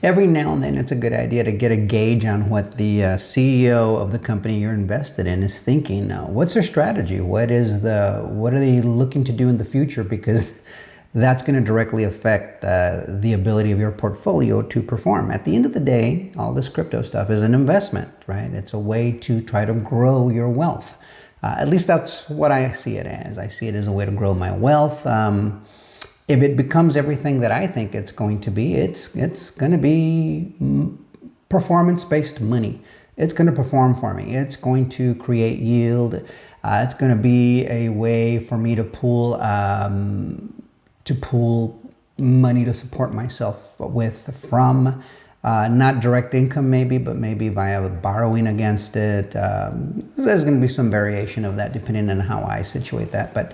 every now and then it's a good idea to get a gauge on what the CEO of the company you're invested in is thinking now. What's their strategy? What are they looking to do in the future? Because that's going to directly affect the ability of your portfolio to perform. At the end of the day, all this crypto stuff is an investment, right? It's a way to try to grow your wealth. At least that's what I see it as. I see it as a way to grow my wealth. If it becomes everything that I think it's going to be, it's going to be performance-based money. It's going to perform for me. It's going to create yield. It's going to be a way for me to pool money to support myself with from not direct income maybe, but maybe via borrowing against it. There's going to be some variation of that depending on how I situate that. But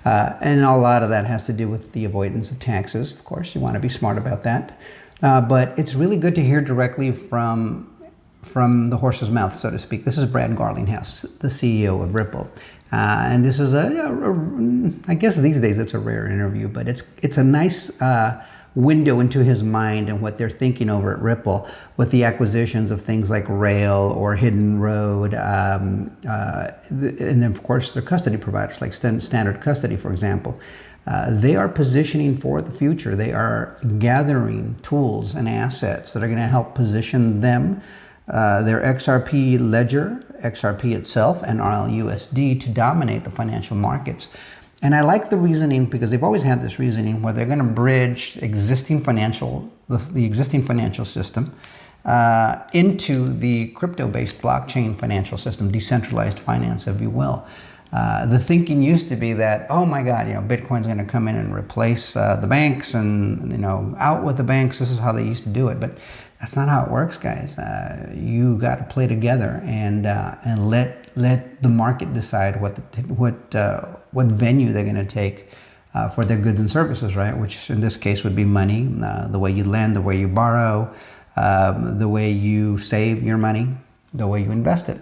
and a lot of that has to do with the avoidance of taxes. Of course, you want to be smart about that. But it's really good to hear directly from the horse's mouth, so to speak. This is Brad Garlinghouse, the CEO of Ripple. And this is I guess these days it's a rare interview, but it's a nice window into his mind and what they're thinking over at Ripple with the acquisitions of things like Rail or Hidden Road, and then of course their custody providers like Standard Custody, for example. They are positioning for the future. They are gathering tools and assets that are going to help position them, their XRP ledger, XRP itself, and RLUSD to dominate the financial markets. And I like the reasoning because they've always had this reasoning where they're going to bridge the existing financial system into the crypto-based blockchain financial system, decentralized finance, if you will. The thinking used to be that, oh my God, Bitcoin's going to come in and replace the banks, and out with the banks. This is how they used to do it, but that's not how it works, guys. You got to play together and let the market decide what venue they're going to take for their goods and services, right? Which in this case would be money, the way you lend, the way you borrow, the way you save your money, the way you invest it.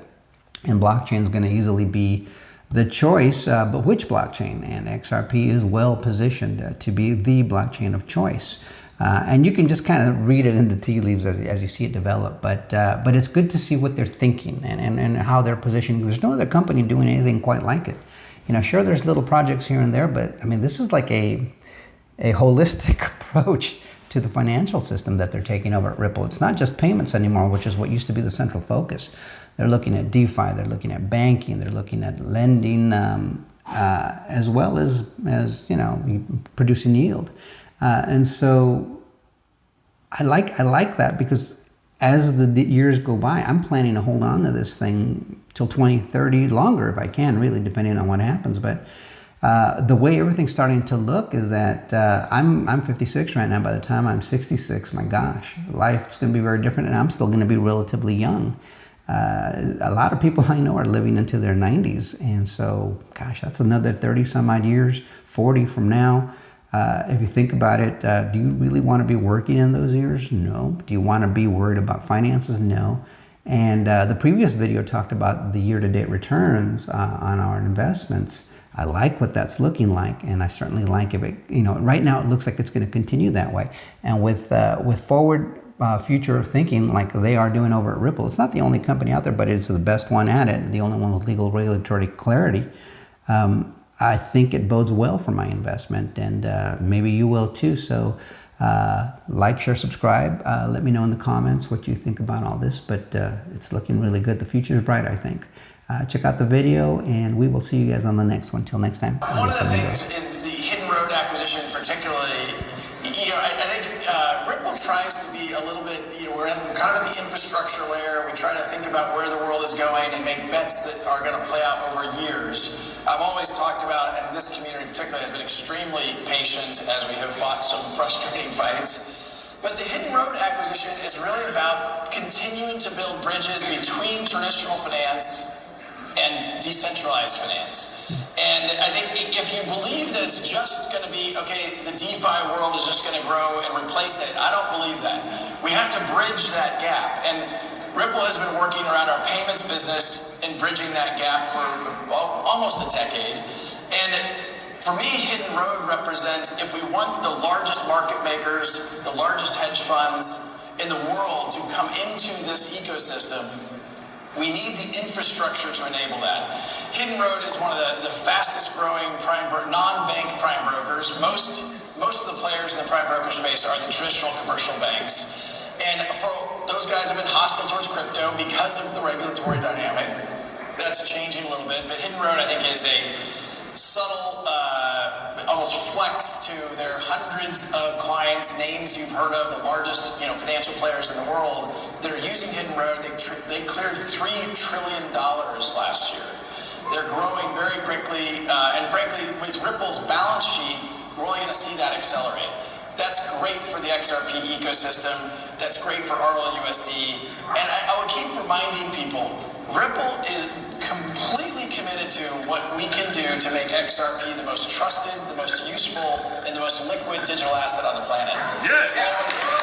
And blockchain is going to easily be the choice, but which blockchain? And XRP is well positioned to be the blockchain of choice. And you can just kind of read it in the tea leaves as you see it develop. But it's good to see what they're thinking and how they're positioning. There's no other company doing anything quite like it. Sure, there's little projects here and there, but I mean, this is like a holistic approach to the financial system that they're taking over at Ripple. It's not just payments anymore, which is what used to be the central focus. They're looking at DeFi, they're looking at banking, they're looking at lending, as well as producing yield. And so I like that because as the years go by, I'm planning to hold on to this thing till 2030, longer if I can, really, depending on what happens. But the way everything's starting to look is that I'm 56 right now. By the time I'm 66, my gosh, life's going to be very different, and I'm still going to be relatively young. A lot of people I know are living into their 90s, and so, gosh, that's another 30 some odd years, 40 from now. If you think about it, do you really want to be working in those years? No. Do you want to be worried about finances? No. And the previous video talked about the year-to-date returns on our investments. I like what that's looking like, and I certainly like if it, right now it looks like it's going to continue that way. And with forward future thinking like they are doing over at Ripple, it's not the only company out there, but it's the best one at it, the only one with legal regulatory clarity. I think it bodes well for my investment, and maybe you will too. So like, share, subscribe. Let me know in the comments what you think about all this, but it's looking really good. The future is bright, I think. Check out the video, and we will see you guys on the next one. Till next time. One of the things in the Hidden Road acquisition particularly, I think Ripple tries to be a little bit, we're kind of at the infrastructure layer. We try to think about where the world is going and make bets that are going to play out over years. I've always talked about, and this community particularly has been extremely patient as we have fought some frustrating fights. But the Hidden Road acquisition is really about continuing to build bridges between traditional finance and decentralized finance. And I think if you believe that it's just going to be, okay, the DeFi world is just going to grow and replace it, I don't believe that. We have to bridge that gap. And Ripple has been working around our payments business and bridging that gap for almost a decade. And for me, Hidden Road represents, if we want the largest market makers, the largest hedge funds, in the world to come into this ecosystem, we need the infrastructure to enable that. Hidden Road is one of the fastest growing non-bank prime brokers. Most of the players in the prime broker space are the traditional commercial banks. And for those guys have been hostile towards crypto because of the regulatory dynamic. That's changing a little bit, but Hidden Road I think is a subtle, almost flex to their hundreds of clients, names you've heard of, the largest financial players in the world that are using Hidden Road. They cleared $3 trillion last year. They're growing very quickly, and frankly, with Ripple's balance sheet, we're only going to see that accelerate. That's great for the XRP ecosystem. That's great for RLUSD. And I will keep reminding people, Ripple is completely committed to what we can do to make XRP the most trusted, the most useful, and the most liquid digital asset on the planet. Yeah.